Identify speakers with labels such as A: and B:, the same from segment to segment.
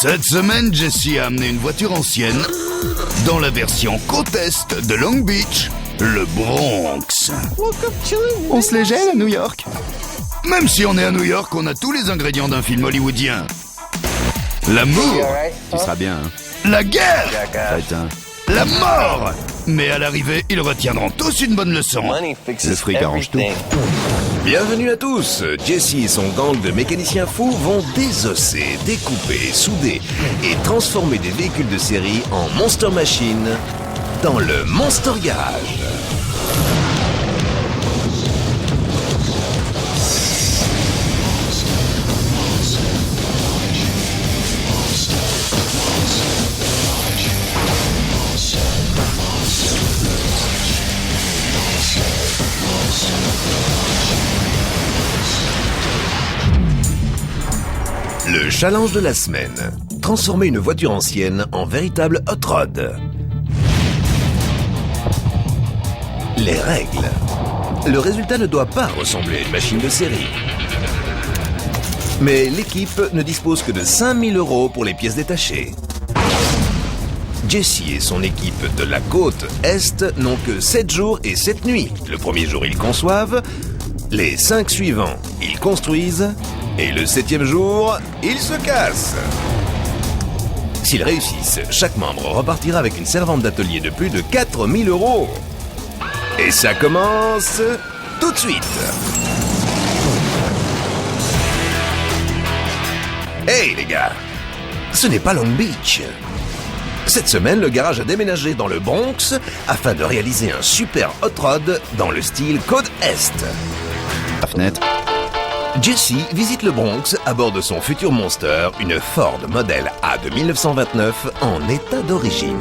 A: Cette semaine, Jesse a amené une voiture ancienne dans la version côte est de Long Beach, le Bronx.
B: On se les gèle à New York.
A: Même si on est à New York, on a tous les ingrédients d'un film hollywoodien. L'amour,
B: Tu seras bien, hein.
A: la guerre,
B: Crétin.
A: la mort. Mais à l'arrivée, ils retiendront tous une bonne leçon.
B: Le fric arrange tout.
C: Bienvenue à tous. Jesse et son gang de mécaniciens fous vont désosser, découper, souder et transformer des véhicules de série en Monster Machine dans le Monster Garage. Le challenge de la semaine. Transformer une voiture ancienne en véritable hot rod. Les règles. Le résultat ne doit pas ressembler à une machine de série. Mais l'équipe ne dispose que de 5000 € pour les pièces détachées. Jesse et son équipe de la côte Est n'ont que 7 jours et 7 nuits. Le premier jour, ils conçoivent. Les 5 suivants, ils construisent. Et le 7e jour, ils se cassent. S'ils réussissent, chaque membre repartira avec une servante d'atelier de plus de 4000 €. Et ça commence tout de suite. Hey les gars, ce n'est pas Long Beach. Cette semaine, le garage a déménagé dans le Bronx afin de réaliser un super hot rod dans le style Côte Est.
B: La fenêtre.
C: Jesse visite le Bronx à bord de son futur Monster, une Ford modèle A de 1929 en état d'origine.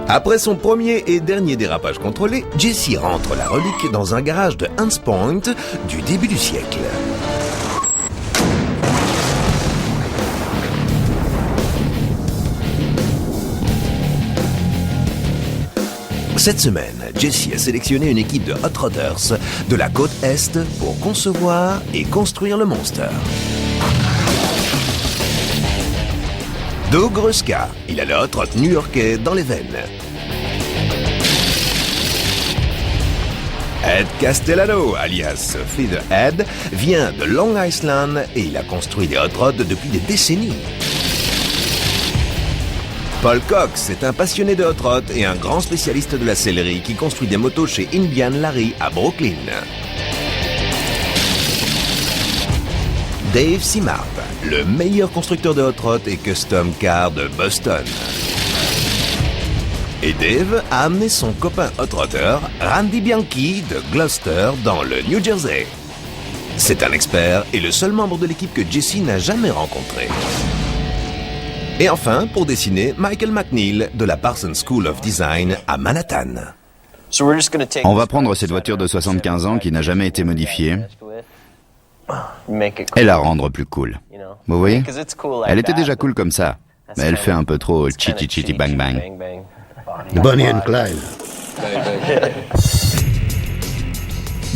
C: Après son premier et dernier dérapage contrôlé, Jesse rentre la relique dans un garage de Hunts Point du début du siècle. Cette semaine, Jesse a sélectionné une équipe de hot rodders de la côte Est pour concevoir et construire le Monster. Doug Ruska, il a le hot rod new-yorkais dans les veines. Ed Castellano, alias Featherhead, vient de Long Island et il a construit des hot rods depuis des décennies. Paul Cox est un passionné de hot rod et un grand spécialiste de la sellerie qui construit des motos chez Indian Larry à Brooklyn. Dave Simard, le meilleur constructeur de hot rod et custom car de Boston. Et Dave a amené son copain hot rodder Randy Bianchi de Gloucester dans le New Jersey. C'est un expert et le seul membre de l'équipe que Jesse n'a jamais rencontré. Et enfin, pour dessiner, Michael McNeil de la Parsons School of Design à Manhattan.
B: On va prendre cette voiture de 75 ans qui n'a jamais été modifiée et la rendre plus cool. Vous voyez? Elle était déjà cool comme ça, mais elle fait un peu trop chitty chitty bang bang.
D: Bonnie and Clyde.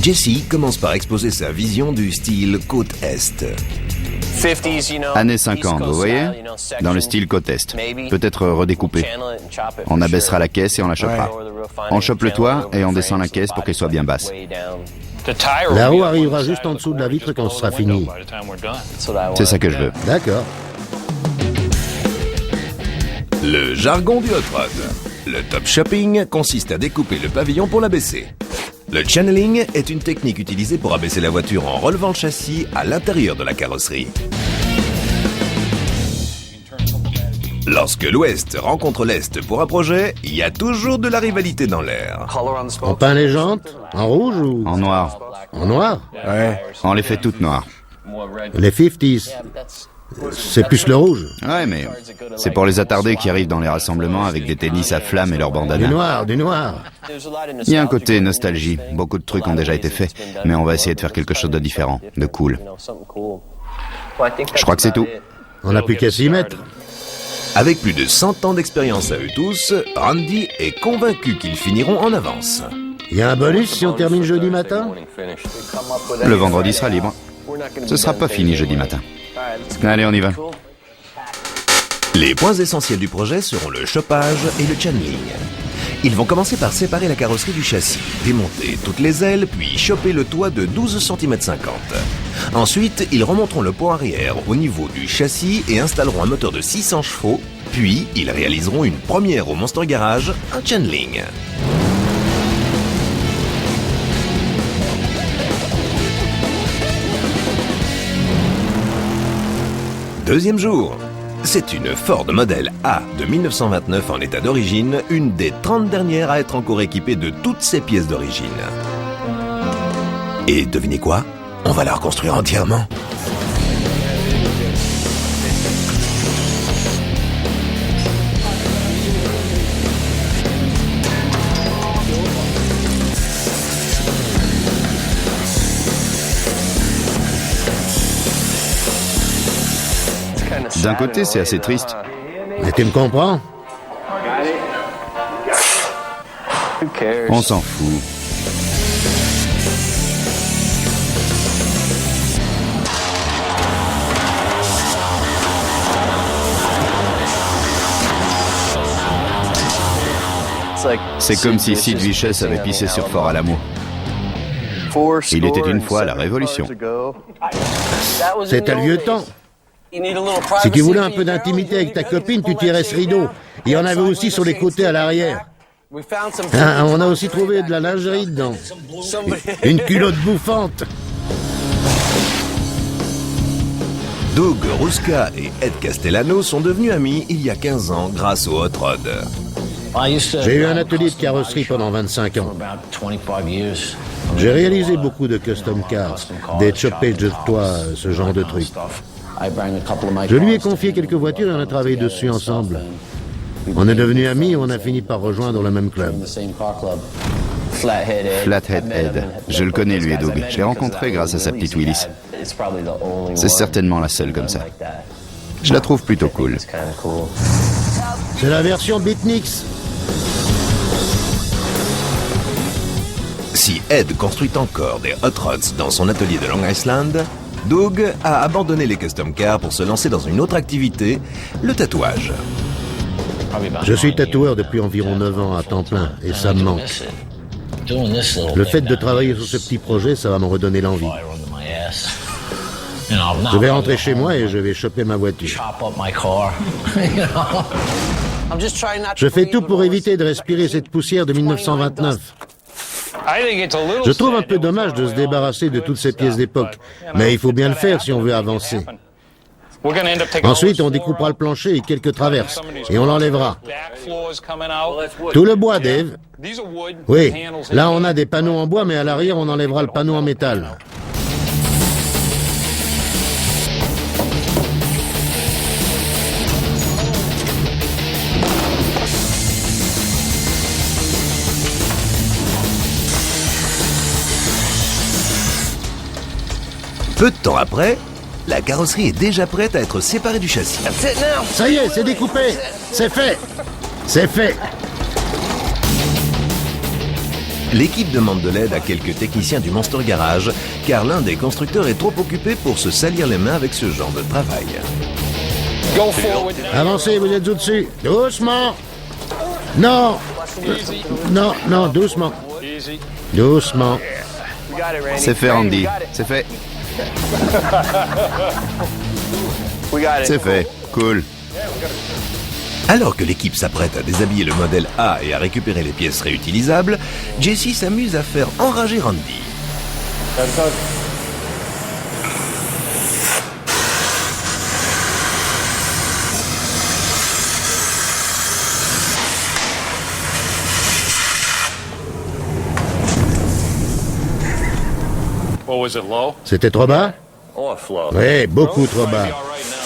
C: Jesse commence par exposer sa vision du style côte Est.
B: Années 50, vous voyez? Dans le style côte Est. Peut-être redécoupé. On abaissera la caisse et on la chopera. On chope le toit et on descend la caisse pour qu'elle soit bien basse.
D: La roue arrivera juste en dessous de la vitre quand ce sera fini.
B: C'est ça que je veux.
D: D'accord.
C: Le jargon du hot rod. Le top shopping consiste à découper le pavillon pour l'abaisser. Le channeling est une technique utilisée pour abaisser la voiture en relevant le châssis à l'intérieur de la carrosserie. Lorsque l'Ouest rencontre l'Est pour un projet, il y a toujours de la rivalité dans l'air.
D: On peint les jantes en rouge ou
B: En noir.
D: en noir?
B: Ouais. On les fait toutes noires.
D: Les 50s. C'est plus le rouge.
B: Ouais, mais c'est pour les attardés qui arrivent dans les rassemblements avec des tennis à flammes et leurs
D: Du
B: bandanas.
D: noir, du noir.
B: Il y a un côté nostalgie. Beaucoup de trucs ont déjà été faits, mais on va essayer de faire quelque chose de différent, de cool. Je crois que c'est tout.
D: On n'a plus qu'à s'y mettre.
C: Avec plus de 100 ans d'expérience à eux tous, Randy est convaincu qu'ils finiront en avance.
D: Il y a un bonus si on termine jeudi matin?
B: Le vendredi sera libre. Ce sera pas fini jeudi matin. Allez, on y va.
C: Les points essentiels du projet seront le chopage et le channeling. Ils vont commencer par séparer la carrosserie du châssis, démonter toutes les ailes, puis choper le toit de 12 cm 50. Ensuite, ils remonteront le pont arrière au niveau du châssis et installeront un moteur de 600 chevaux, puis ils réaliseront une première au Monster Garage, un channeling. Deuxième jour. C'est une Ford Model A de 1929 en état d'origine, une des 30 dernières à être encore équipée de toutes ses pièces d'origine. Et devinez quoi? On va la reconstruire entièrement.
B: D'un côté, c'est assez triste.
D: Mais tu me comprends?
B: On s'en fout. C'est comme si Sid Vicious avait pissé sur Fort Alamo. Il était une fois la Révolution.
D: C'était le vieux temps. Si tu voulais un peu d'intimité avec ta copine, tu tirais ce rideau. Il y en avait aussi sur les côtés à l'arrière. Ah, on a aussi trouvé de la lingerie dedans. Une culotte bouffante.
C: Doug Ruska et Ed Castellano sont devenus amis il y a 15 ans grâce au Hot Rod.
D: J'ai eu un atelier de carrosserie pendant 25 ans. J'ai réalisé beaucoup de custom cars, des chopages de toit, ce genre de trucs. Je lui ai confié quelques voitures et on a travaillé dessus ensemble. On est devenus amis et on a fini par rejoindre le même club.
B: Flathead Ed. Je le connais, lui et Doug. Je l'ai rencontré grâce à sa petite Willis. C'est certainement la seule comme ça. Je la trouve plutôt cool.
D: C'est la version Beatniks.
C: Si Ed construit encore des hot rods dans son atelier de Long Island, Doug a abandonné les custom cars pour se lancer dans une autre activité, le tatouage.
D: Je suis tatoueur depuis environ 9 ans à temps plein et ça me manque. Le fait de travailler sur ce petit projet, ça va me redonner l'envie. Je vais rentrer chez moi et je vais choper ma voiture. Je fais tout pour éviter de respirer cette poussière de 1929. Je trouve un peu dommage de se débarrasser de toutes ces pièces d'époque, mais il faut bien le faire si on veut avancer. Ensuite, on découpera le plancher et quelques traverses, et on l'enlèvera. Tout le bois, Dave. Oui, là on a des panneaux en bois, mais à l'arrière on enlèvera le panneau en métal.
C: Peu de temps après, la carrosserie est déjà prête à être séparée du châssis.
D: Ça y est, c'est découpé. C'est fait. C'est fait.
C: L'équipe demande de l'aide à quelques techniciens du Monster Garage, car l'un des constructeurs est trop occupé pour se salir les mains avec ce genre de travail.
D: Avancez, vous êtes au-dessus. Doucement. Non. Non, non, doucement. Doucement.
B: C'est fait, Randy. C'est fait. C'est fait. Cool.
C: Alors que l'équipe s'apprête à déshabiller le modèle A et à récupérer les pièces réutilisables, Jesse s'amuse à faire enrager Randy.
D: C'était trop bas? Oui, beaucoup trop bas.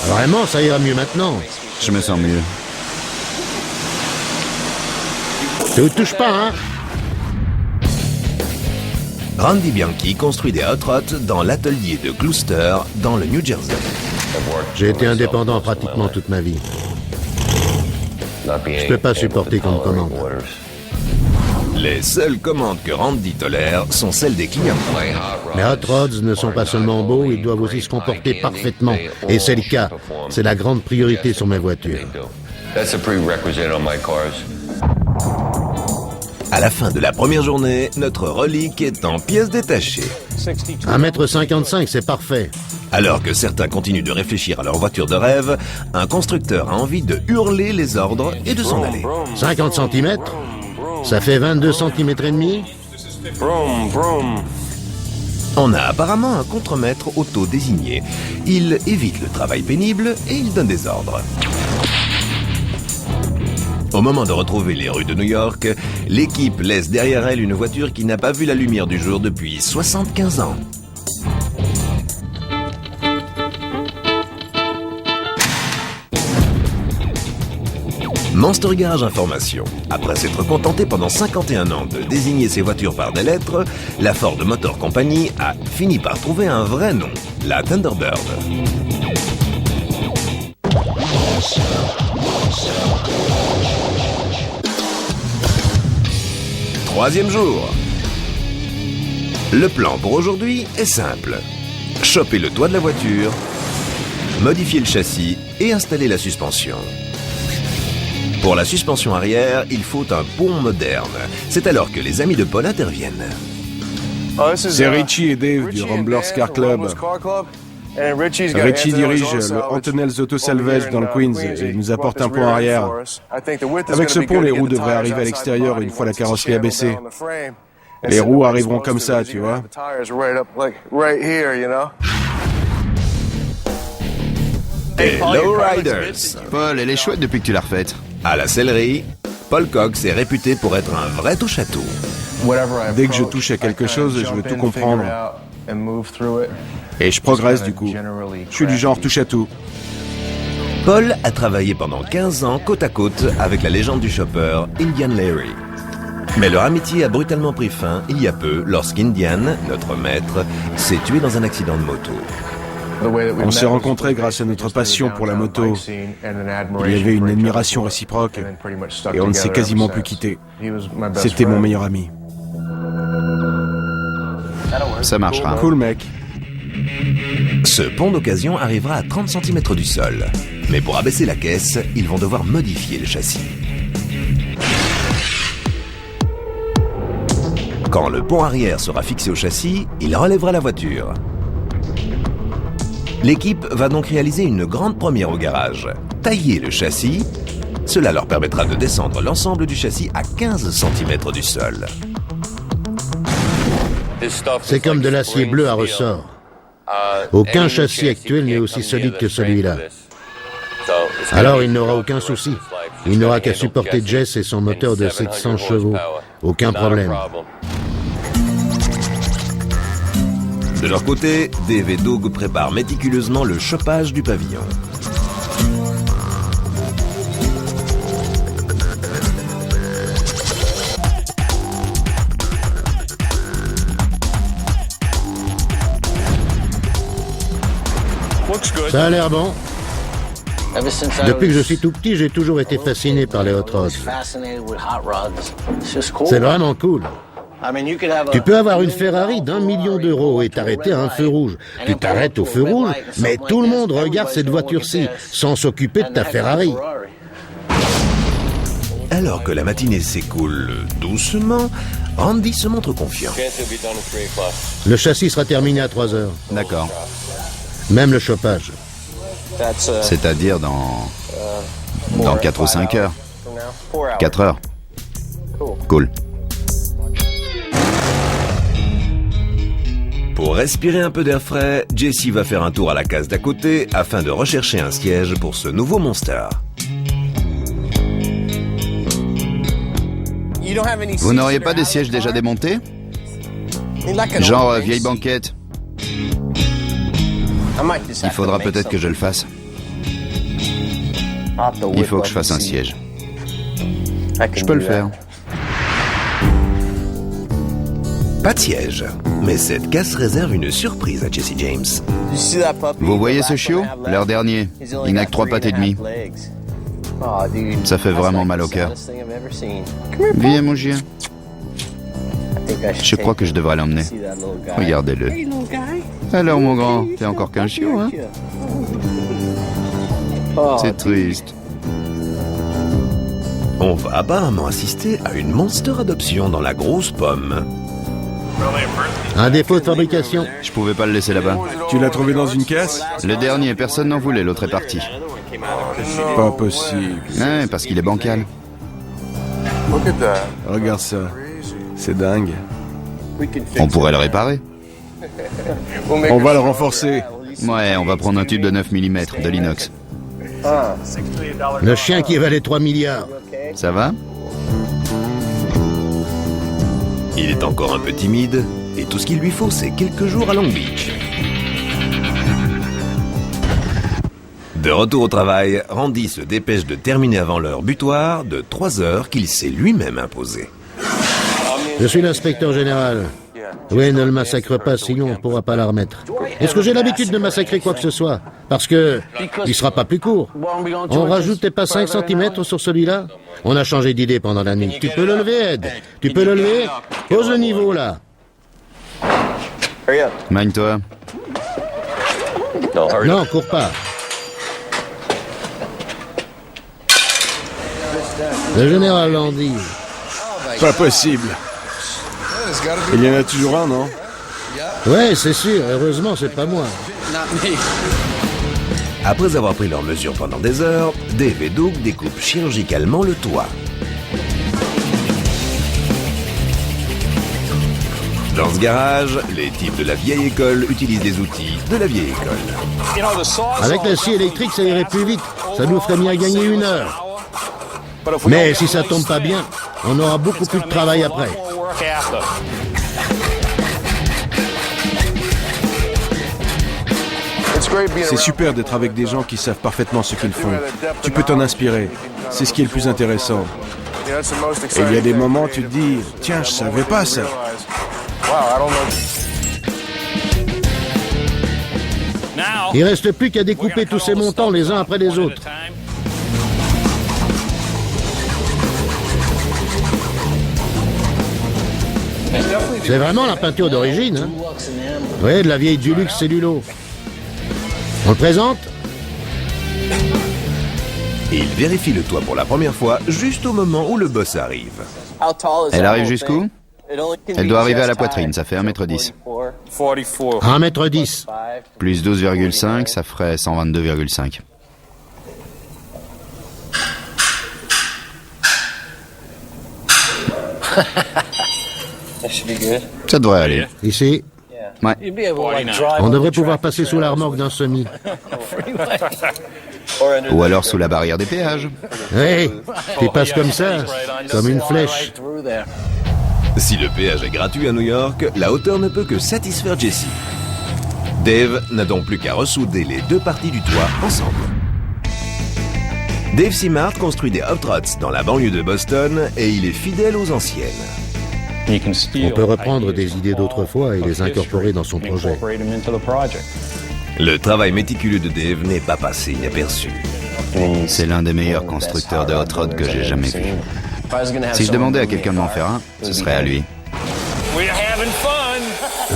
D: Vraiment, ça ira mieux maintenant.
B: Je me sens mieux.
D: Ne touche pas, hein?
C: Randy Bianchi construit des hot rods dans l'atelier de Gloucester, dans le New Jersey.
D: J'ai été indépendant pratiquement toute ma vie. Je peux pas supporter qu'on me commande.
C: Les seules commandes que Randy tolère sont celles des clients.
D: Les hot rods ne sont pas seulement beaux, ils doivent aussi se comporter parfaitement. Et c'est le cas. C'est la grande priorité sur mes voitures.
C: À la fin de la première journée, notre relique est en pièces détachées.
D: 1,55 m, c'est parfait.
C: Alors que certains continuent de réfléchir à leur voiture de rêve, un constructeur a envie de hurler les ordres et de s'en aller.
D: 50 cm? Ça fait 22 cm et demi?
C: On a apparemment un contremaître auto-désigné. Il évite le travail pénible et il donne des ordres. Au moment de retrouver les rues de New York, l'équipe laisse derrière elle une voiture qui n'a pas vu la lumière du jour depuis 75 ans. Monster Garage Information. Après s'être contenté pendant 51 ans de désigner ses voitures par des lettres, la Ford Motor Company a fini par trouver un vrai nom, la Thunderbird. Troisième jour. Le plan pour aujourd'hui est simple. Choper le toit de la voiture, modifier le châssis et installer la suspension. Pour la suspension arrière, il faut un pont moderne. C'est alors que les amis de Paul interviennent.
E: C'est Richie et Dave du Ramblers Car Club. Richie dirige le Antonel's Auto Salvage dans le Queens et il nous apporte un pont arrière. Avec ce pont, les roues devraient arriver à l'extérieur une fois la carrosserie abaissée. Les roues arriveront comme ça, tu vois.
C: Et Lowriders.
B: Paul, elle est chouette depuis que tu l'as refaite.
C: À la sellerie, Paul Cox est réputé pour être un vrai touche-à-tout.
E: Dès que je touche à quelque chose, je veux tout comprendre. Et je progresse du coup. Je suis du genre touche-à-tout.
C: Paul a travaillé pendant 15 ans côte à côte avec la légende du chopper Indian Larry. Mais leur amitié a brutalement pris fin il y a peu lorsqu'Indian, notre maître, s'est tué dans un accident de moto.
E: On s'est rencontrés grâce à notre passion pour la moto. Il y avait une admiration réciproque et on ne s'est quasiment plus quittés. C'était mon meilleur ami.
B: Ça marchera.
E: Cool mec.
C: Ce pont d'occasion arrivera à 30 cm du sol. Mais pour abaisser la caisse, ils vont devoir modifier le châssis. Quand le pont arrière sera fixé au châssis, il relèvera la voiture. L'équipe va donc réaliser une grande première au garage. Tailler le châssis. Cela leur permettra de descendre l'ensemble du châssis à 15 cm du sol.
D: C'est comme de l'acier bleu à ressort. Aucun châssis actuel n'est aussi solide que celui-là. Alors il n'aura aucun souci. Il n'aura qu'à supporter Jess et son moteur de 700 chevaux. Aucun problème.
C: De leur côté, Dave et Doug préparent méticuleusement le chopage du pavillon.
D: Ça a l'air bon. Depuis que je suis tout petit, j'ai toujours été fasciné par les hot rods. C'est vraiment cool. Tu peux avoir une Ferrari d'1 million d'euros et t'arrêter à un feu rouge. Tu t'arrêtes au feu rouge, mais tout le monde regarde cette voiture-ci, sans s'occuper de ta Ferrari.
C: Alors que la matinée s'écoule doucement, Randy se montre confiant.
D: Le châssis sera terminé à 3 heures.
B: D'accord.
D: Même le chauffage.
B: C'est-à-dire dans 4 ou 5 heures. 4 heures. Cool.
C: Pour respirer un peu d'air frais, Jesse va faire un tour à la case d'à côté afin de rechercher un siège pour ce nouveau Monster.
B: Vous n'auriez pas des sièges déjà démontés? Genre vieille banquette? Il faudra peut-être que je le fasse. Il faut que je fasse un siège. Je peux le faire.
C: Pas de siège, mais cette casse réserve une surprise à Jesse James.
B: Vous voyez ce chiot? L'heure dernier. Il n'a que 3 pattes et demie. Ça fait vraiment mal au cœur. Viens, mon chien. Je crois que je devrais l'emmener. Regardez-le. Alors, mon grand, t'es encore qu'un chiot, hein? C'est triste.
C: On va apparemment assister à une monster adoption dans la grosse pomme.
D: Un défaut de fabrication.
B: Je pouvais pas le laisser là-bas.
E: Tu l'as trouvé dans une caisse?
B: Le dernier, personne n'en voulait, l'autre est parti.
E: Pas possible.
B: Ouais, parce qu'il est bancal.
E: Regarde ça. C'est dingue.
B: On pourrait le réparer.
E: On va le renforcer.
B: Ouais, on va prendre un tube de 9 mm, de l'inox.
D: Le chien qui valait 3 milliards.
B: Ça va?
C: Il est encore un peu timide, et tout ce qu'il lui faut, c'est quelques jours à Long Beach. De retour au travail, Randy se dépêche de terminer avant l'heure butoir de 3 heures qu'il s'est lui-même imposée.
D: Je suis l'inspecteur général. Oui, ne le massacre pas, sinon on ne pourra pas la remettre. Est-ce que j'ai l'habitude de massacrer quoi que ce soit? Parce que il sera pas plus court. On rajoutait pas 5 cm sur celui-là? On a changé d'idée pendant la nuit. Tu peux le lever, Ed? Tu peux le lever? Pose le niveau, là.
B: Magne-toi.
D: Non, cours pas. Le général Landy.
E: Pas possible. Il y en a toujours un, non?
D: Ouais, c'est sûr. Heureusement, c'est pas moi.
C: Après avoir pris leurs mesures pendant des heures, Dave et Doug découpent chirurgicalement le toit. Dans ce garage, les types de la vieille école utilisent les outils de la vieille école.
D: Avec la scie électrique, ça irait plus vite. Ça nous ferait bien gagner 1 heure. Mais si ça tombe pas bien, on aura beaucoup plus de travail après.
E: C'est super d'être avec des gens qui savent parfaitement ce qu'ils font. Tu peux t'en inspirer. C'est ce qui est le plus intéressant. Et il y a des moments où tu te dis, tiens, je savais pas ça.
D: Il reste plus qu'à découper tous ces montants les uns après les autres. C'est vraiment la peinture d'origine, hein? Oui, de la vieille Dulux cellulo. On le présente?
C: Et il vérifie le toit pour la première fois, juste au moment où le boss arrive.
B: Elle arrive jusqu'où? Elle doit arriver à la poitrine, ça fait 1m10.
D: 1m10.
B: Plus 12,5, ça ferait 122,5. Ça devrait aller.
D: Ici,
B: Ouais.
D: on devrait pouvoir passer sous la remorque d'un semi.
B: Ou alors sous la barrière des péages.
D: Oui, tu passes comme ça, comme une flèche.
C: Si le péage est gratuit à New York, la hauteur ne peut que satisfaire Jesse. Dave n'a donc plus qu'à ressouder les deux parties du toit ensemble. Dave Simard construit des hot rods dans la banlieue de Boston et il est fidèle aux anciennes.
D: On peut reprendre des idées d'autrefois et les incorporer dans son projet.
C: Le travail méticuleux de Dave n'est pas passé inaperçu.
B: C'est l'un des meilleurs constructeurs de hot rod que j'ai jamais vu. Si je demandais à quelqu'un de m'en faire un, ce serait à lui.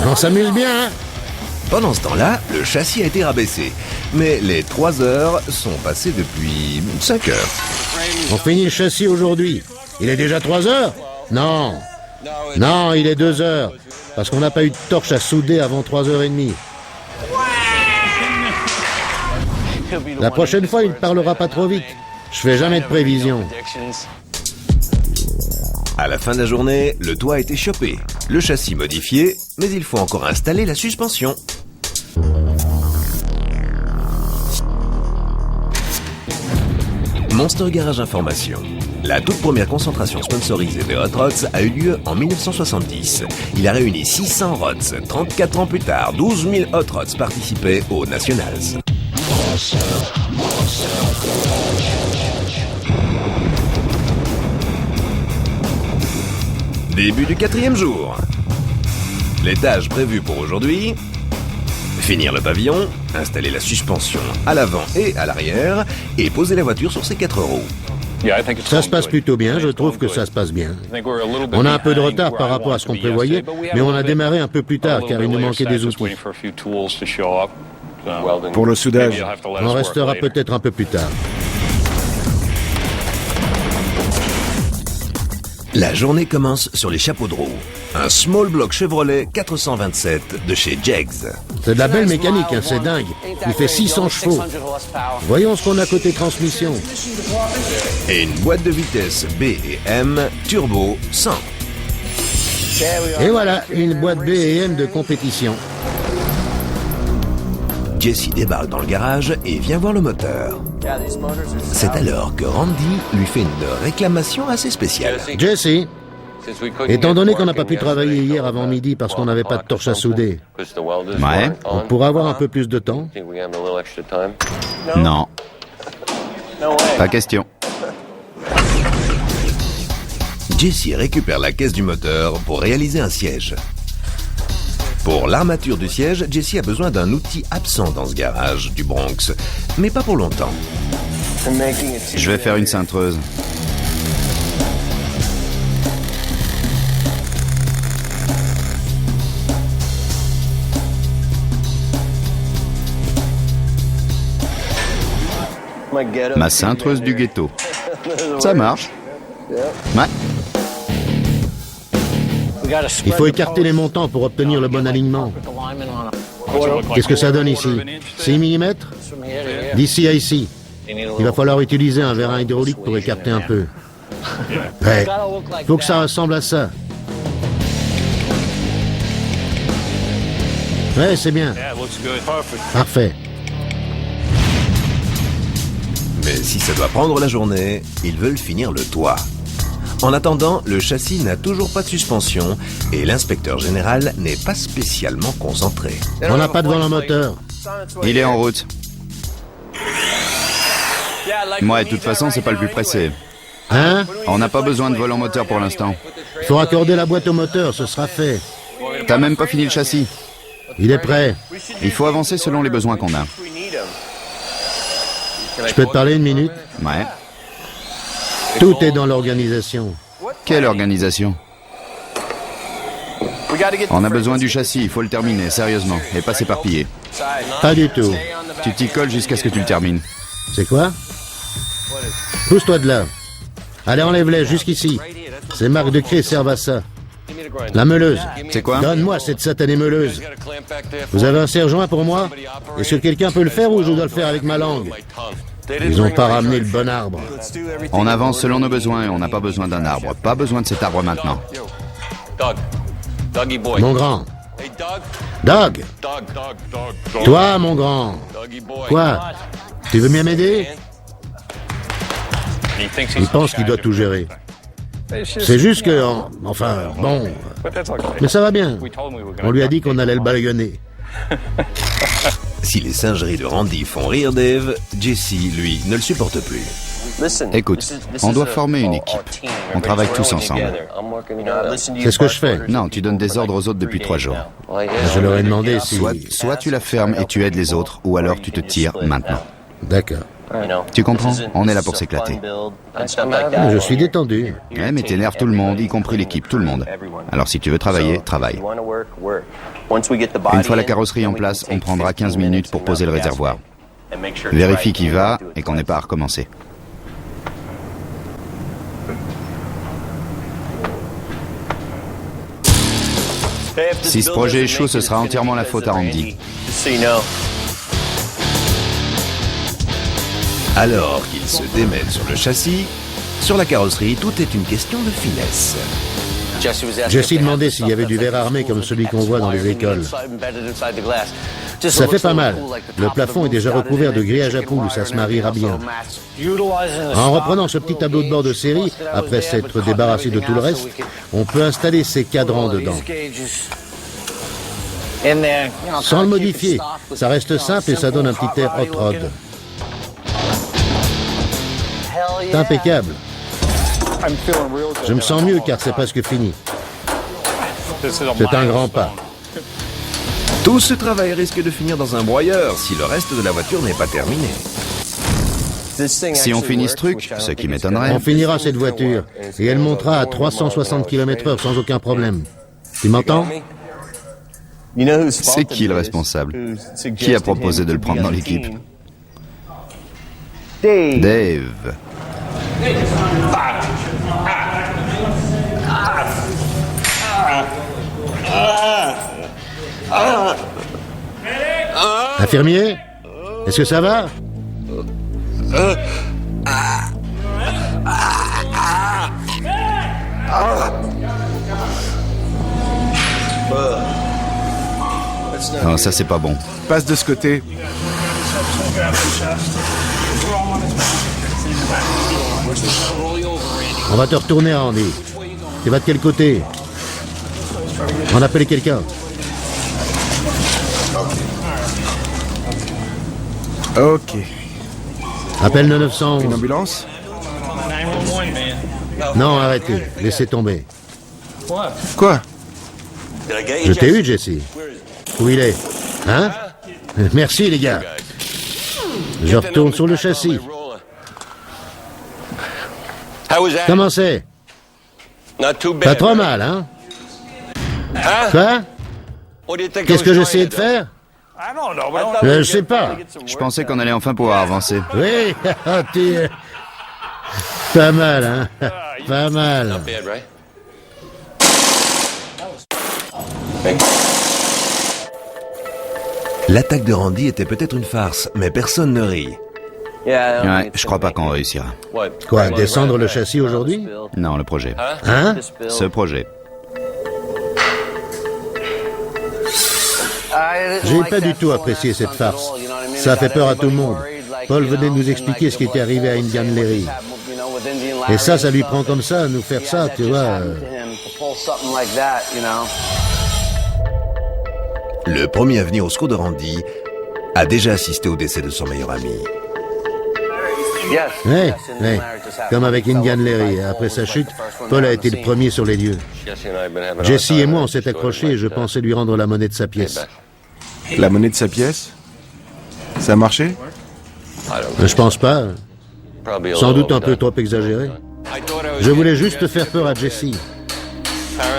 D: On s'amuse bien, hein?
C: Pendant ce temps-là, le châssis a été rabaissé. Mais les 3 heures sont passées depuis 5 heures.
D: On finit le châssis aujourd'hui. Il est déjà 3 heures? Non. Non, il est 2 heures. Parce qu'on n'a pas eu de torche à souder avant 3h30. La prochaine fois, il ne parlera pas trop vite. Je fais jamais de prévision.
C: À la fin de la journée, le toit a été chopé, le châssis modifié, mais il faut encore installer la suspension. Monster Garage Information. La toute première concentration sponsorisée de Hot Rods a eu lieu en 1970. Il a réuni 600 rods. 34 ans plus tard, 12 000 Hot Rods participaient aux Nationals. Début du 4e jour. Les tâches prévues pour aujourd'hui: finir le pavillon, installer la suspension à l'avant et à l'arrière, et poser la voiture sur ses 4 roues.
D: Ça se passe plutôt bien, je trouve que ça se passe bien. On a un peu de retard par rapport à ce qu'on prévoyait, mais on a démarré un peu plus tard car il nous manquait des outils.
E: Pour le soudage.
D: On restera peut-être un peu plus tard.
C: La journée commence sur les chapeaux de roue. Un small block Chevrolet 427 de chez Jegs.
D: C'est de la belle mécanique, hein, c'est dingue. Il fait 600 chevaux. Voyons ce qu'on a côté transmission.
C: Et une boîte de vitesse B et M turbo 100.
D: Et voilà, une boîte B et M de compétition.
C: Jesse débarque dans le garage et vient voir le moteur. C'est alors que Randy lui fait une réclamation assez spéciale.
D: Jesse, étant donné qu'on n'a pas pu travailler hier avant midi parce qu'on n'avait pas de torche à souder,
B: Ouais.
D: on pourrait avoir un peu plus de temps?
B: Non. Pas question.
C: Jesse récupère la caisse du moteur pour réaliser un siège. Pour l'armature du siège, Jesse a besoin d'un outil absent dans ce garage du Bronx, mais pas pour longtemps.
B: Je vais faire une cintreuse. Ma cintreuse du ghetto. Ça marche. Ouais.
D: Il faut écarter les montants pour obtenir le bon alignement. Qu'est-ce que ça donne ici? 6 mm? D'ici à ici. Il va falloir utiliser un vérin hydraulique pour écarter un peu. Ouais. Faut que ça ressemble à ça. Ouais, c'est bien. Parfait.
C: Mais si ça doit prendre la journée, ils veulent finir le toit. En attendant, le châssis n'a toujours pas de suspension et l'inspecteur général n'est pas spécialement concentré.
D: On n'a pas de volant moteur.
B: Il est en route. Moi, de toute façon, c'est pas le plus pressé.
D: Hein?
B: On n'a pas besoin de volant moteur pour l'instant.
D: Il faut raccorder la boîte au moteur, ce sera fait.
B: T'as même pas fini le châssis.
D: Il est prêt.
B: Il faut avancer selon les besoins qu'on a.
D: Je peux te parler une minute?
B: Ouais.
D: Tout est dans l'organisation.
B: Quelle organisation? On a besoin du châssis, il faut le terminer, sérieusement, et pas s'éparpiller.
D: Pas du tout.
B: Tu t'y colles jusqu'à ce que tu le termines.
D: C'est quoi? Pousse-toi de là. Allez, enlève-les jusqu'ici. Ces marques de craie servent à ça. La meuleuse.
B: C'est quoi?
D: Donne-moi cette satanée meuleuse. Vous avez un serre-joint pour moi? Est-ce que quelqu'un peut le faire ou je dois le faire avec ma langue? Ils n'ont pas ramené le bon arbre.
B: On avance selon nos besoins et on n'a pas besoin d'un arbre. Pas besoin de cet arbre maintenant.
D: Mon grand. Doug. Toi, mon grand. Quoi? Tu veux bien m'aider? Il pense qu'il doit tout gérer. C'est juste que... Enfin, bon... Mais ça va bien. On lui a dit qu'on allait le balayer.
C: Si les singeries de Randy font rire Dave, Jesse, lui, ne le supporte plus.
B: Écoute, on doit former une équipe. On travaille tous ensemble.
D: C'est ce que je fais.
B: Non, tu donnes des ordres aux autres depuis 3 jours.
D: Je leur ai demandé si...
B: Soit tu la fermes et tu aides les autres, ou alors tu te tires maintenant.
D: D'accord.
B: Tu comprends? On est là pour s'éclater.
D: Je suis détendu.
B: Ouais, mais t'énerves tout le monde, y compris l'équipe, tout le monde. Alors si tu veux travailler, travaille. Une fois la carrosserie en place, on prendra 15 minutes pour poser le réservoir. Vérifie qu'il va et qu'on n'ait pas à recommencer. Si ce projet échoue, ce sera entièrement la faute à Randy.
C: Alors qu'ils se démènent sur le châssis, sur la carrosserie, tout est une question de finesse.
D: Jesse demandait s'il y avait du verre armé comme celui qu'on voit dans les écoles. Ça fait pas mal. Le plafond est déjà recouvert de grillage à poules, ça se mariera bien. En reprenant ce petit tableau de bord de série, après s'être débarrassé de tout le reste, on peut installer ces cadrans dedans. Sans le modifier, ça reste simple et ça donne un petit air hot rod. C'est impeccable. Je me sens mieux car c'est presque fini. C'est un grand pas.
C: Tout ce travail risque de finir dans un broyeur si le reste de la voiture n'est pas terminé.
B: Si on finit ce truc, ce qui m'étonnerait...
D: On finira cette voiture, et elle montera à 360 km/h sans aucun problème. Tu m'entends?
B: C'est qui le responsable? Qui a proposé de le prendre dans l'équipe? Dave.
D: Infirmier? Est-ce que ça va?
B: Non, ça c'est pas bon.
E: Passe de ce côté.
D: On va te retourner, Andy. Tu vas de quel côté? On appelle quelqu'un.
E: Ok.
D: Appelle le 911.
E: Une ambulance?
D: Non, arrêtez. Laissez tomber.
E: Quoi?
D: Je t'ai eu, Jesse. Où il est? Hein? Merci, les gars. Je retourne sur le châssis. Comment c'est? Pas trop mal, hein? Quoi? Qu'est-ce que j'essayais de faire? Je sais pas.
B: Je pensais qu'on allait enfin pouvoir avancer.
D: Oui, pas mal, hein? Pas mal.
C: L'attaque de Randy était peut-être une farce, mais personne ne rit.
B: Ouais, je crois pas qu'on réussira.
D: Quoi, descendre le châssis aujourd'hui?
B: Non, le projet.
D: Hein?
B: Ce projet.
D: J'ai pas du tout apprécié cette farce. Ça a fait peur à tout le monde. Paul venait de nous expliquer ce qui était arrivé à Indian Leary. Et ça lui prend comme ça, nous faire ça, tu vois.
C: Le premier à venir au secours de Randy a déjà assisté au décès de son meilleur ami.
D: Oui, comme avec Indian Leary. Après sa chute, Paul a été le premier sur les lieux. Jesse et moi, on s'est accrochés et je pensais lui rendre la monnaie de sa pièce.
E: La monnaie de sa pièce? Ça a marché?
D: Je pense pas. Sans doute un peu trop exagéré. Je voulais juste faire peur à Jesse.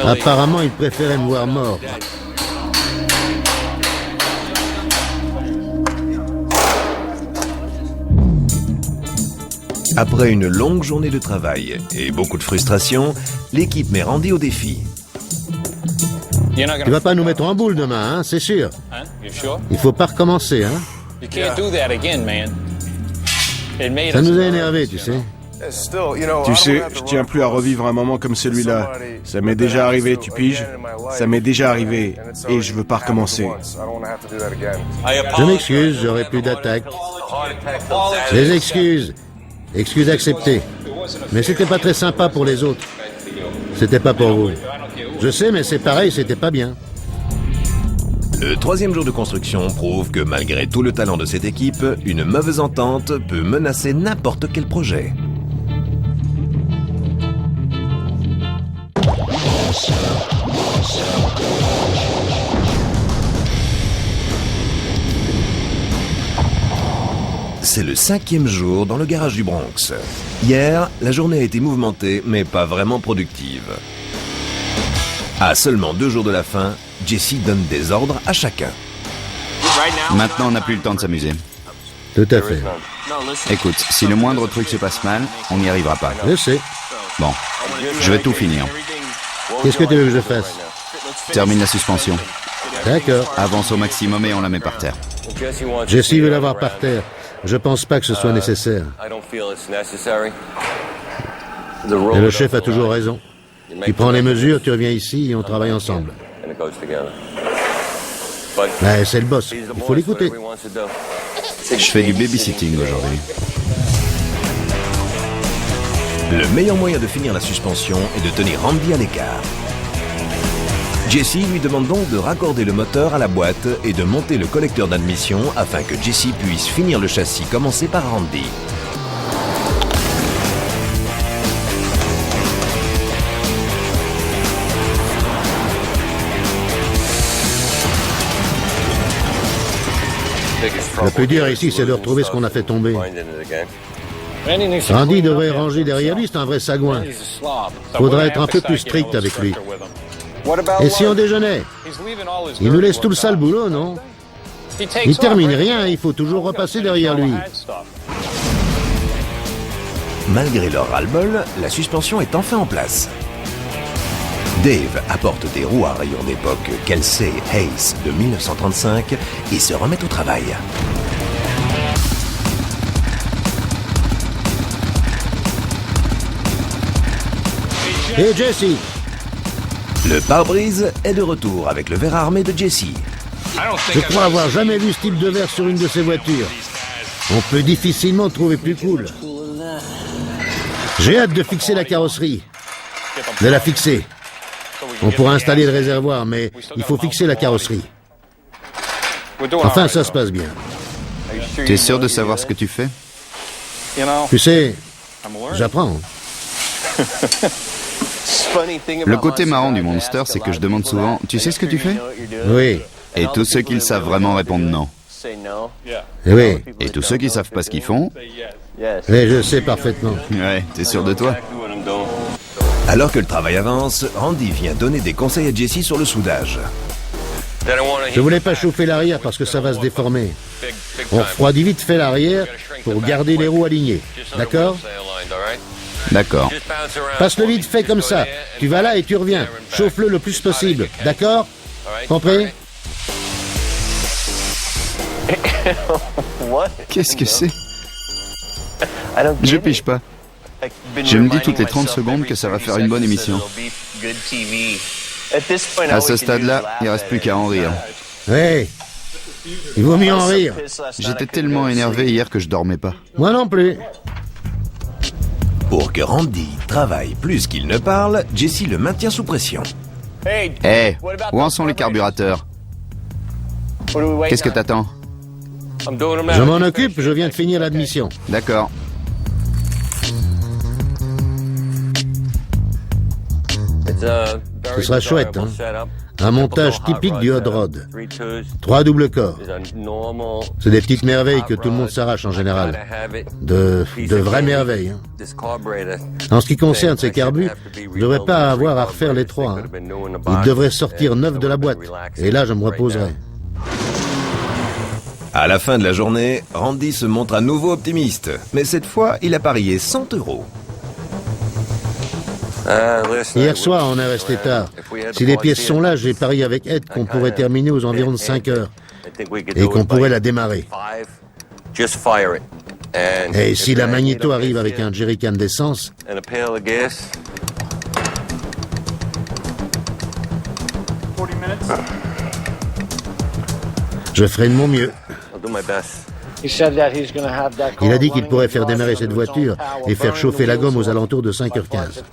D: Apparemment, il préférait me voir mort.
C: Après une longue journée de travail et beaucoup de frustration, l'équipe met Randy au défi.
D: Tu vas pas nous mettre en boule demain, hein, c'est sûr. Il faut pas recommencer, hein. Ça nous a énervés, tu sais.
E: Tu sais, je tiens plus à revivre un moment comme celui-là. Ça m'est déjà arrivé, tu piges? Ça m'est déjà arrivé et je veux pas recommencer.
D: Je m'excuse, j'aurai plus d'attaque. Les excuses. Excuses acceptées. Mais c'était pas très sympa pour les autres. C'était pas pour vous. Je sais, mais c'est pareil, c'était pas bien.
C: Le troisième jour de construction prouve que malgré tout le talent de cette équipe, une mauvaise entente peut menacer n'importe quel projet. C'est le 5e jour dans le garage du Bronx. Hier, la journée a été mouvementée, mais pas vraiment productive. À seulement 2 jours de la fin, Jesse donne des ordres à chacun.
B: Maintenant, on n'a plus le temps de s'amuser.
D: Tout à fait.
B: Écoute, si le moindre truc se passe mal, on n'y arrivera pas.
D: Je sais.
B: Bon, je vais tout finir.
D: Qu'est-ce que tu veux que je fasse?
B: Termine la suspension.
D: D'accord.
B: Avance au maximum et on la met par terre.
D: Jesse veut l'avoir par terre. Je pense pas que ce soit nécessaire. Et le chef a toujours raison. Tu prends les mesures, tu reviens ici et on travaille ensemble. Ouais, c'est le boss. Il faut l'écouter.
B: Je fais du babysitting aujourd'hui.
C: Le meilleur moyen de finir la suspension est de tenir Randy à l'écart. Jesse lui demande donc de raccorder le moteur à la boîte et de monter le collecteur d'admission afin que Jesse puisse finir le châssis commencé par Randy.
D: Le plus dur ici, c'est de retrouver ce qu'on a fait tomber. Randy devrait ranger derrière lui, c'est un vrai sagouin. Faudrait être un peu plus strict avec lui. Et si on déjeunait? Il nous laisse tout le sale boulot, non? Il termine rien, il faut toujours repasser derrière lui.
C: Malgré leur ras-le-bol, la suspension est enfin en place. Dave apporte des roues à rayons d'époque Kelsey Hayes de 1935 et se remet au travail.
D: Et Jesse?
C: Le pare-brise est de retour avec le verre armé de Jesse.
D: Je crois avoir jamais vu ce type de verre sur une de ces voitures. On peut difficilement trouver plus cool. J'ai hâte de fixer la carrosserie. De la fixer. On pourra installer le réservoir, mais il faut fixer la carrosserie. Enfin, ça se passe bien.
B: T'es sûr de savoir ce que tu fais?
D: Tu sais, j'apprends.
B: Le côté marrant du Monster, c'est que je demande souvent « Tu sais ce que tu fais ?»
D: Oui.
B: Et tous ceux qui le savent vraiment répondent non.
D: Oui.
B: Et tous ceux qui savent pas ce qu'ils font...
D: Oui, je sais parfaitement.
B: Ouais, t'es sûr de toi?
C: Alors que le travail avance, Randy vient donner des conseils à Jesse sur le soudage.
D: Je voulais pas chauffer l'arrière parce que ça va se déformer. On refroidit vite fait l'arrière pour garder les roues alignées. D'accord?
B: D'accord.
D: Passe-le vite fait comme ça. Tu vas là et tu reviens. Chauffe-le le plus possible. D'accord? Compris?
B: Qu'est-ce que c'est? Je pige pas. Je me dis toutes les 30 secondes que ça va faire une bonne émission. À ce stade-là, il reste plus qu'à en rire.
D: Oui. Il vaut mieux en rire.
B: J'étais tellement énervé hier que je dormais pas.
D: Moi non plus.
C: Pour que Randy travaille plus qu'il ne parle, Jesse le maintient sous pression.
B: Hé, où en sont les carburateurs? Qu'est-ce que t'attends?
D: Je m'en occupe, je viens de finir l'admission.
B: D'accord.
D: Ce sera chouette, hein? Un montage typique du hot rod. 3 doubles corps. C'est des petites merveilles que tout le monde s'arrache en général. De vraies merveilles. Hein. En ce qui concerne ces carbus, je ne devrais pas avoir à refaire les 3. Hein. Ils devraient sortir neufs de la boîte. Et là, je me reposerai.
C: À la fin de la journée, Randy se montre à nouveau optimiste. Mais cette fois, il a parié 100 €.
D: Hier soir, on est resté tard. Si les pièces sont là, j'ai parié avec Ed qu'on pourrait terminer aux environs de 5 heures. Et qu'on pourrait la démarrer. Et si la magnéto arrive avec un jerrycan d'essence... Je ferai de mon mieux. Il a dit qu'il pourrait faire démarrer cette voiture et faire chauffer la gomme aux alentours de 5h15.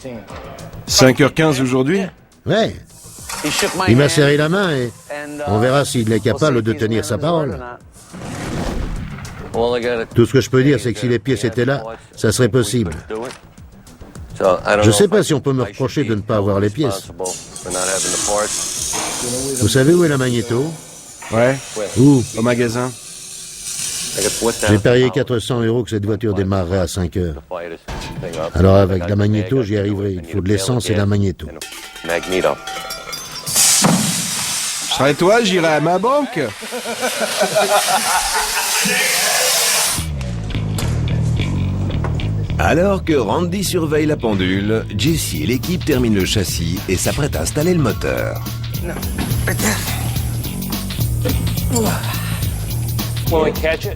E: 5h15 aujourd'hui?
D: Ouais. Il m'a serré la main et on verra s'il est capable de tenir sa parole. Tout ce que je peux dire, c'est que si les pièces étaient là, ça serait possible. Je sais pas si on peut me reprocher de ne pas avoir les pièces. Vous savez où est la magnéto?
E: Ouais.
D: Où?
E: Au magasin.
D: J'ai parié 400 € que cette voiture démarrerait à 5 heures. Alors avec la magnéto, j'y arriverai. Il faut de l'essence et la magnéto.
E: Je serais toi, j'irais à ma banque.
C: Alors que Randy surveille la pendule, Jesse et l'équipe terminent le châssis et s'apprêtent à installer le moteur.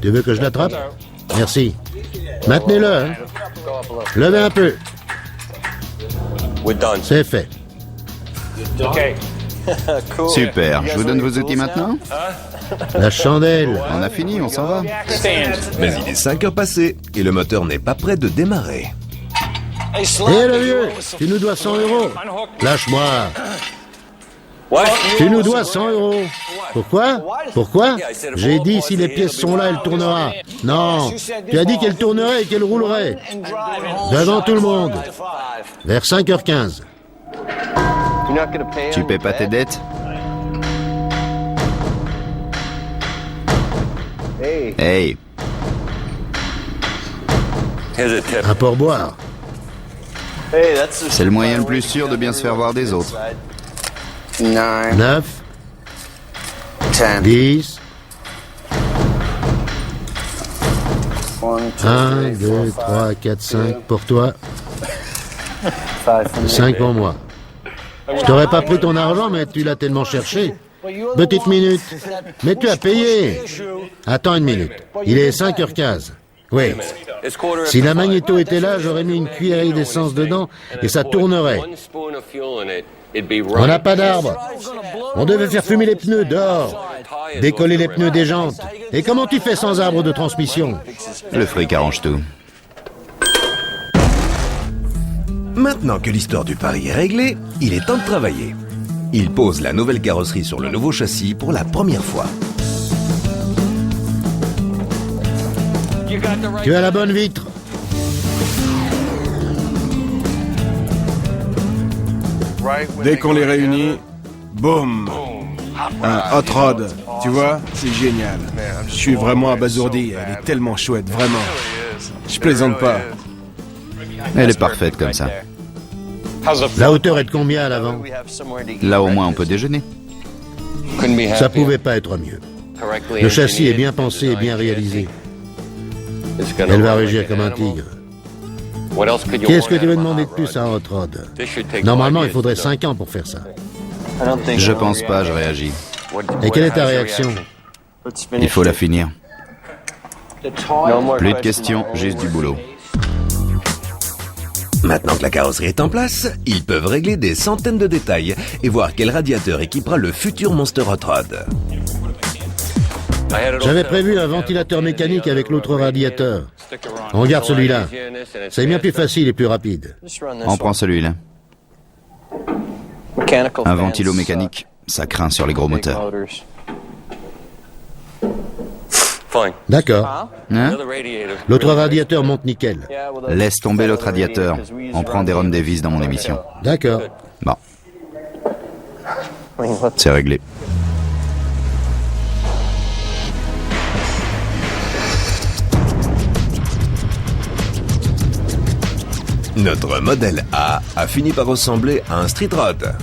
D: Tu veux que je l'attrape? Merci. Maintenez-le, hein? Levez un peu. C'est fait.
B: Super. Je vous donne vos outils maintenant?
D: La chandelle.
B: On a fini, on s'en va.
C: Mais il est 5 heures passées et le moteur n'est pas prêt de démarrer.
D: Hé le vieux, tu nous dois 100 €. Lâche-moi. Tu nous dois 100 €. Pourquoi? Pourquoi? J'ai dit si les pièces sont là, elle tournera. Non, tu as dit qu'elle tournerait et qu'elle roulerait. Devant tout le monde. Vers 5h15.
B: Tu paies pas tes dettes? Hey.
D: Un pourboire.
B: C'est le moyen le plus sûr de bien se faire voir des autres.
D: 9, 10. 1, 2, 3, 4, 5 pour toi. 5 pour moi. Je t'aurais pas pris ton argent, mais tu l'as tellement cherché. Petite minute. Mais tu as payé. Attends une minute. Il est 5h15. Oui. Si la magnéto était là, j'aurais mis une cuillerée d'essence dedans et ça tournerait. On n'a pas d'arbre. On devait faire fumer les pneus dehors, décoller les pneus des jantes. Et comment tu fais sans arbre de transmission?
B: Le fric arrange tout.
C: Maintenant que l'histoire du pari est réglée, il est temps de travailler. Il pose la nouvelle carrosserie sur le nouveau châssis pour la première fois.
D: Tu as la bonne vitre.
E: Dès qu'on les réunit, boum! Un hot rod, tu vois, c'est génial. Je suis vraiment abasourdi, elle est tellement chouette, vraiment. Je plaisante pas.
B: Elle est parfaite comme ça.
D: La hauteur est de combien à l'avant?
B: Là au moins on peut déjeuner.
D: Ça pouvait pas être mieux. Le châssis est bien pensé et bien réalisé. Elle va rugir comme un tigre. Qu'est-ce que tu veux demander de plus à un hot rod? Normalement, il faudrait 5 ans pour faire ça.
B: Je pense pas, je réagis.
D: Et quelle est ta réaction?
B: Il faut la finir. Plus de questions, juste du boulot.
C: Maintenant que la carrosserie est en place, ils peuvent régler des centaines de détails et voir quel radiateur équipera le futur Monster Hot Rod.
D: J'avais prévu un ventilateur mécanique avec l'autre radiateur. On garde celui-là. C'est bien plus facile et plus rapide.
B: On prend celui-là. Un ventilo mécanique, ça craint sur les gros moteurs.
D: D'accord.
B: Hein?
D: L'autre radiateur monte nickel.
B: Laisse tomber l'autre radiateur. On prend des Ron Davis dans mon émission.
D: D'accord.
B: Bon. C'est réglé.
C: Notre modèle A fini par ressembler à un street rod.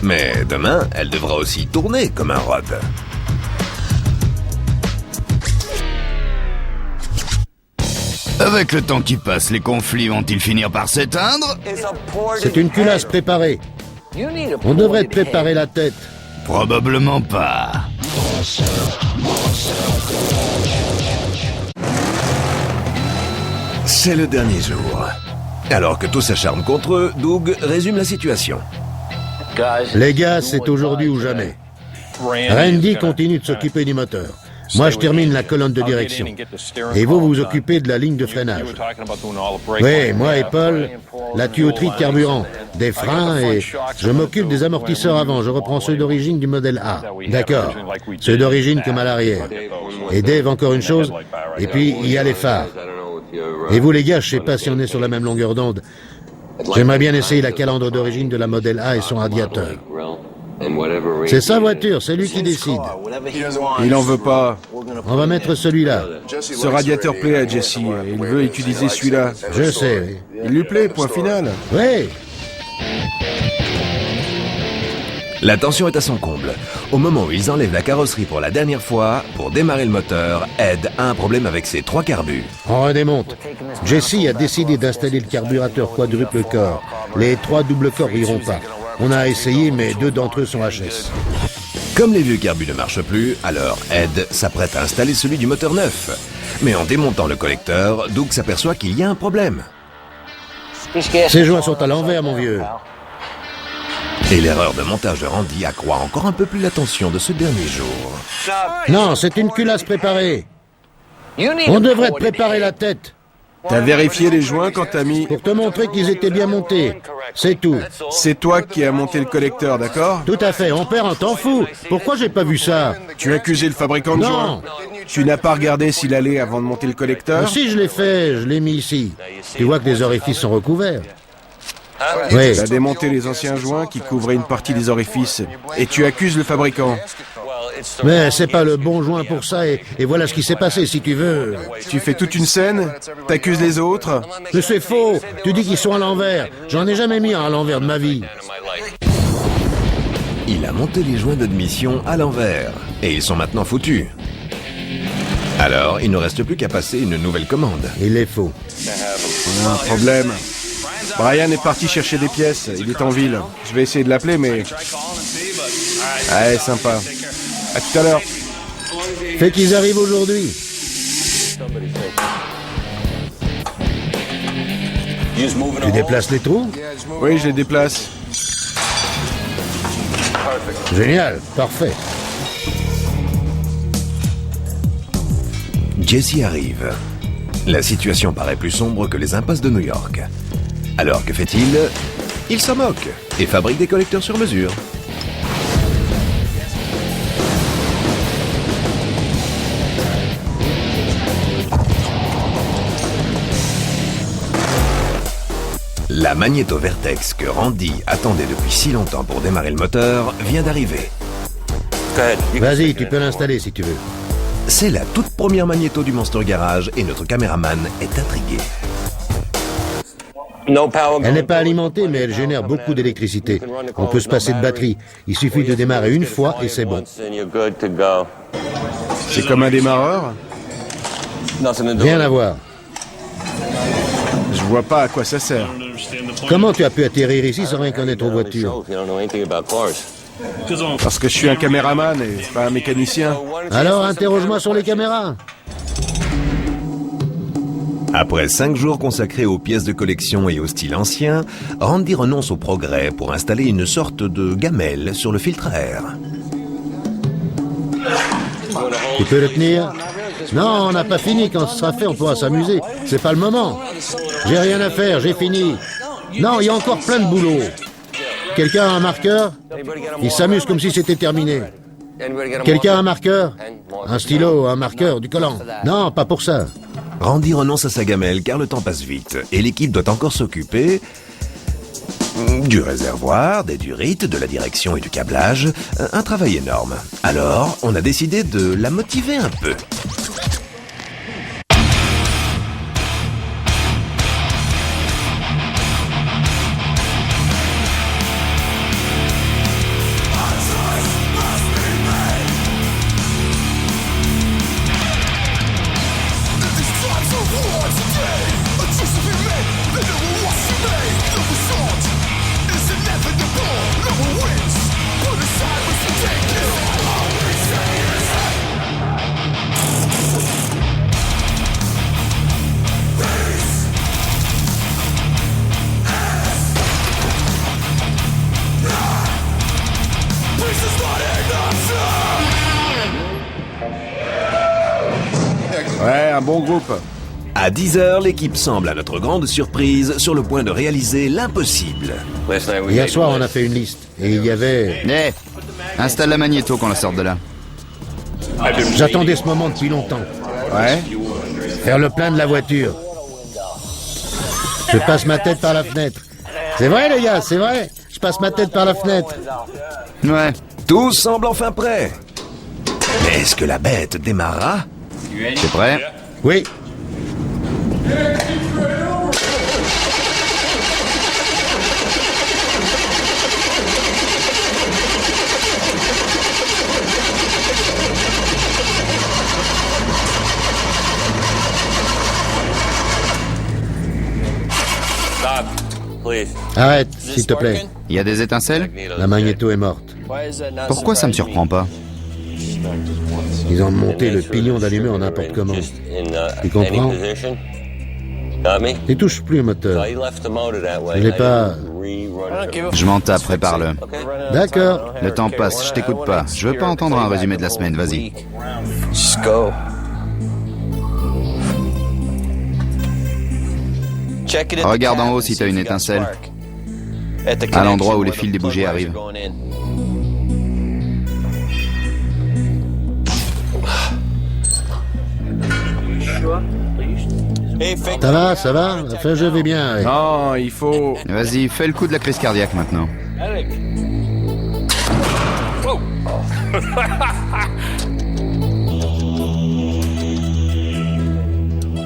C: Mais demain, elle devra aussi tourner comme un rod.
A: Avec le temps qui passe, les conflits vont-ils finir par s'éteindre?
D: C'est une culasse préparée. On devrait te préparer la tête.
A: Probablement pas.
C: C'est le dernier jour. Alors que tout s'acharne contre eux, Doug résume la situation.
D: Les gars, c'est aujourd'hui ou jamais. Randy continue de s'occuper du moteur. Moi, je termine la colonne de direction. Et vous vous occupez de la ligne de freinage. Oui, moi et Paul, la tuyauterie de carburant, des freins et je m'occupe des amortisseurs avant. Je reprends ceux d'origine du modèle A. D'accord. Ceux d'origine comme à l'arrière. Et Dave, encore une chose. Et puis, il y a les phares. Et vous, les gars, je sais pas si on est sur la même longueur d'onde. J'aimerais bien essayer la calandre d'origine de la modèle A et son radiateur. C'est sa voiture, c'est lui qui décide.
E: Il en veut pas.
D: On va mettre celui-là.
E: Ce radiateur plaît à Jesse. Il veut utiliser celui-là.
D: Je sais, oui.
E: Il lui plaît, point final.
D: Oui.
C: La tension est à son comble. Au moment où ils enlèvent la carrosserie pour la dernière fois, pour démarrer le moteur, Ed a un problème avec ses 3 carbus.
D: On redémonte. Jesse a décidé d'installer le carburateur quadruple corps. Les 3 double corps iront pas. On a essayé, mais 2 d'entre eux sont HS.
C: Comme les vieux carbus ne marchent plus, alors Ed s'apprête à installer celui du moteur neuf. Mais en démontant le collecteur, Doug s'aperçoit qu'il y a un problème.
D: Ces joints sont à l'envers, mon vieux.
C: Et l'erreur de montage de Randy accroît encore un peu plus la tension de ce dernier jour.
D: Non, c'est une culasse préparée. On devrait te préparer la tête.
E: T'as vérifié les joints quand t'as mis...
D: Pour te montrer qu'ils étaient bien montés. C'est tout.
E: C'est toi qui as monté le collecteur, d'accord?
D: Tout à fait. On perd un temps fou. Pourquoi j'ai pas vu ça?
E: Tu as accusé le fabricant de
D: Non.
E: joints? Tu n'as pas regardé s'il allait avant de monter le collecteur?
D: Si je l'ai fait, je l'ai mis ici. Tu vois que les orifices sont recouverts. Oui.
E: Tu as démonté les anciens joints qui couvraient une partie des orifices et tu accuses le fabricant.
D: Mais c'est pas le bon joint pour ça, et voilà ce qui s'est passé, si tu veux.
E: Tu fais toute une scène, t'accuses les autres.
D: Mais c'est faux. Tu dis qu'ils sont à l'envers. J'en ai jamais mis un à l'envers de ma vie.
C: Il a monté les joints d'admission à l'envers, et ils sont maintenant foutus. Alors, il ne reste plus qu'à passer une nouvelle commande.
D: Il est faux.
E: On a un problème. Brian est parti chercher des pièces, il est en ville. Je vais essayer de l'appeler, mais... Ouais, sympa. À tout à l'heure.
D: Fait qu'ils arrivent aujourd'hui. Tu déplaces les trous?
E: Oui, je les déplace.
D: Génial, parfait.
C: Jesse arrive. La situation paraît plus sombre que les impasses de New York. Alors que fait-il? Il s'en moque et fabrique des collecteurs sur mesure. La Magneto Vertex que Randy attendait depuis si longtemps pour démarrer le moteur vient d'arriver.
D: Vas-y, tu peux l'installer si tu veux.
C: C'est la toute première Magneto du Monster Garage et notre caméraman est intrigué.
D: Elle n'est pas alimentée, mais elle génère beaucoup d'électricité. On peut se passer de batterie. Il suffit de démarrer une fois et c'est bon.
E: C'est comme un démarreur?
D: Rien à voir.
E: Je vois pas à quoi ça sert.
D: Comment tu as pu atterrir ici sans rien connaître aux voitures?
E: Parce que je suis un caméraman et pas un mécanicien.
D: Alors interroge-moi sur les caméras.
C: Après 5 jours consacrés aux pièces de collection et au style ancien, Randy renonce au progrès pour installer une sorte de gamelle sur le filtre à air.
D: Tu peux le tenir? Non, on n'a pas fini. Quand ce sera fait, on pourra s'amuser. C'est pas le moment. J'ai rien à faire, j'ai fini. Non, il y a encore plein de boulot. Quelqu'un a un marqueur? Il s'amuse comme si c'était terminé. Quelqu'un a un marqueur? Un stylo, un marqueur, du collant? Non, pas pour ça.
C: Randy renonce à sa gamelle car le temps passe vite et l'équipe doit encore s'occuper du réservoir, des durites, de la direction et du câblage. Un travail énorme. Alors, on a décidé de la motiver un peu.
E: Ouais, un bon groupe.
C: À 10h, l'équipe semble, à notre grande surprise, sur le point de réaliser l'impossible.
D: Hier soir, on a fait une liste. Et il y avait...
B: Hé, installe la magnéto qu'on la sorte de là.
D: J'attendais ce moment depuis longtemps.
E: Ouais.
D: Faire le plein de la voiture. Je passe ma tête par la fenêtre. C'est vrai, les gars, c'est vrai. Je passe ma tête par la fenêtre.
B: Ouais.
C: Tout semble enfin prêt. Mais est-ce que la bête démarrera?
B: T'es prêt?
D: Oui. Arrête, s'il te plaît.
B: Il y a des étincelles?
D: La magnéto est morte.
B: Pourquoi ça me surprend pas?
D: Ils ont monté le pignon d'allumé en n'importe comment. Tu comprends? Ne touche plus au moteur. Je l'ai pas...
B: Je m'en tape, prépare-le.
D: D'accord.
B: Le temps passe, je t'écoute pas. Je veux pas entendre un résumé de la semaine, vas-y. Regarde en haut si t'as une étincelle. À l'endroit où les fils des bougies arrivent.
D: Ça va? Enfin, je vais bien. Ouais.
E: Non, il faut...
B: Vas-y, fais le coup de la crise cardiaque maintenant.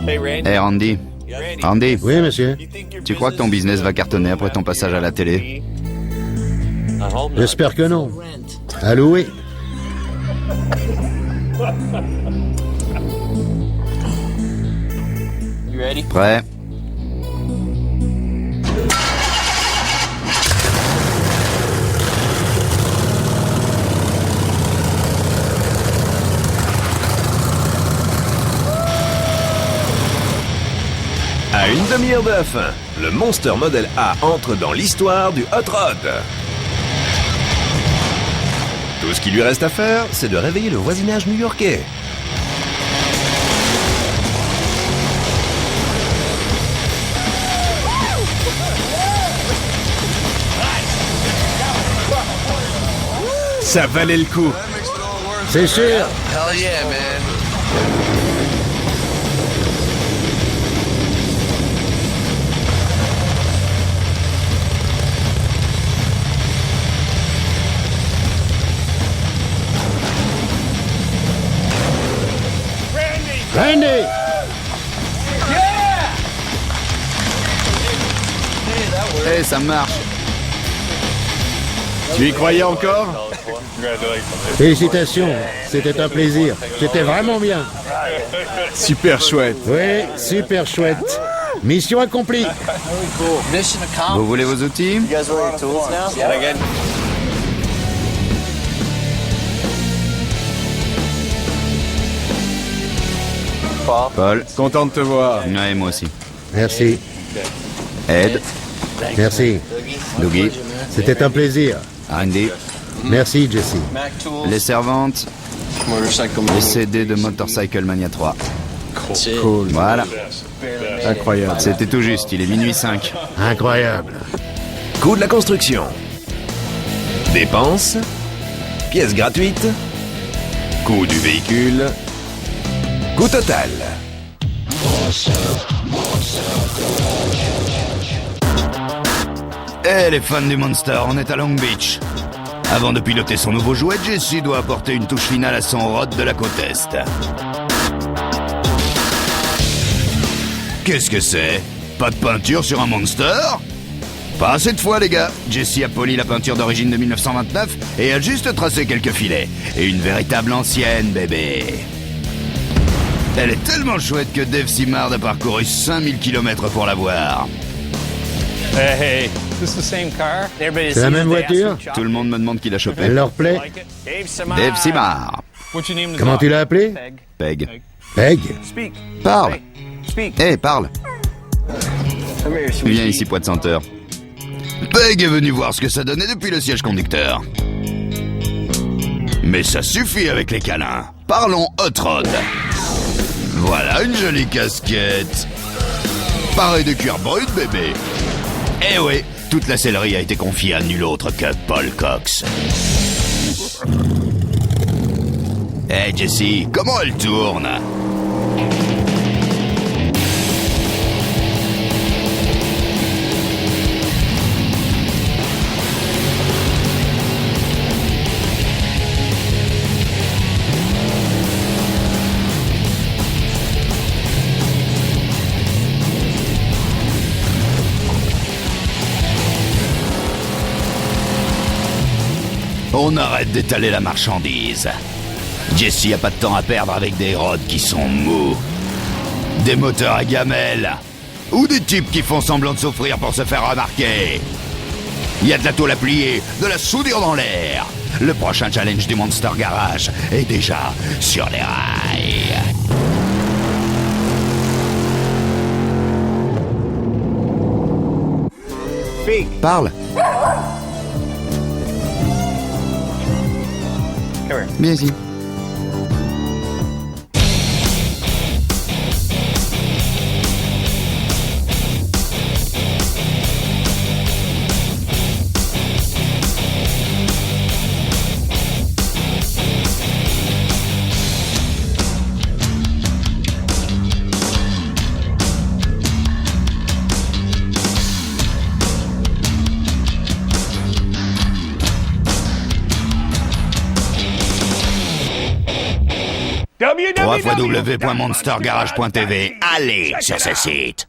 B: Hey Randy. Randy,
D: Oui, monsieur.
B: tu crois que ton business va cartonner après ton passage à la télé?
D: J'espère que non. À louer.
B: Prêt?
C: À une demi-heure de la fin, le Monster Model A entre dans l'histoire du Hot Rod. Tout ce qui lui reste à faire, c'est de réveiller le voisinage new-yorkais.
E: Ça valait le coup.
D: C'est sûr.
A: Hell yeah, man.
D: Randy!
B: Hey, ça marche.
E: Tu y croyais encore?
D: Félicitations, c'était un plaisir. C'était vraiment bien.
E: Super chouette.
D: Oui, super chouette. Mission accomplie.
B: Vous voulez vos outils? Paul.
E: Content de te voir.
B: Ouais, moi aussi.
D: Merci.
B: Ed.
D: Merci.
B: Dougie.
D: C'était un plaisir.
B: Randy.
D: Merci, Jesse.
B: Les servantes. Les CD de Motorcycle Mania 3.
E: Cool.
B: Voilà.
E: Incroyable.
B: C'était tout juste, il est minuit 5.
D: Incroyable.
C: Coût de la construction. Dépenses. Pièces gratuites. Coût du véhicule. Coût total.
A: Eh les fans du Monster, on est à Long Beach. Avant de piloter son nouveau jouet, Jesse doit apporter une touche finale à son rod de la côte Est. Qu'est-ce que c'est? Pas de peinture sur un Monster? Pas cette fois les gars. Jesse a poli la peinture d'origine de 1929 et a juste tracé quelques filets. Et une véritable ancienne, bébé. Elle est tellement chouette que Dave Simard a parcouru 5000 km pour la voir.
F: Hey, this is the same car.
D: C'est la même voiture?
B: Tout le monde me demande qui l'a chopé.
D: Elle leur plaît?
B: Dave Simard.
F: What's your name?
D: Comment tu l'as appelé?
B: Peg.
D: Peg?
F: Speak.
B: Parle.
F: Speak.
B: Hey, parle. Viens ici, poids de senteur.
A: Peg est venu voir ce que ça donnait depuis le siège conducteur. Mais ça suffit avec les câlins. Parlons hot rod. Voilà une jolie casquette. Parée de cuir brut, bébé. Eh oui, toute la sellerie a été confiée à nul autre que Paul Cox. Eh Jesse, comment elle tourne? On arrête d'étaler la marchandise. Jesse a pas de temps à perdre avec des rods qui sont mous. Des moteurs à gamelles. Ou des types qui font semblant de souffrir pour se faire remarquer. Il y a de la tôle à plier, de la soudure dans l'air. Le prochain challenge du Monster Garage est déjà sur les rails.
B: Parle. Viens ici.
A: www.monstergarage.tv. Allez sur ce site.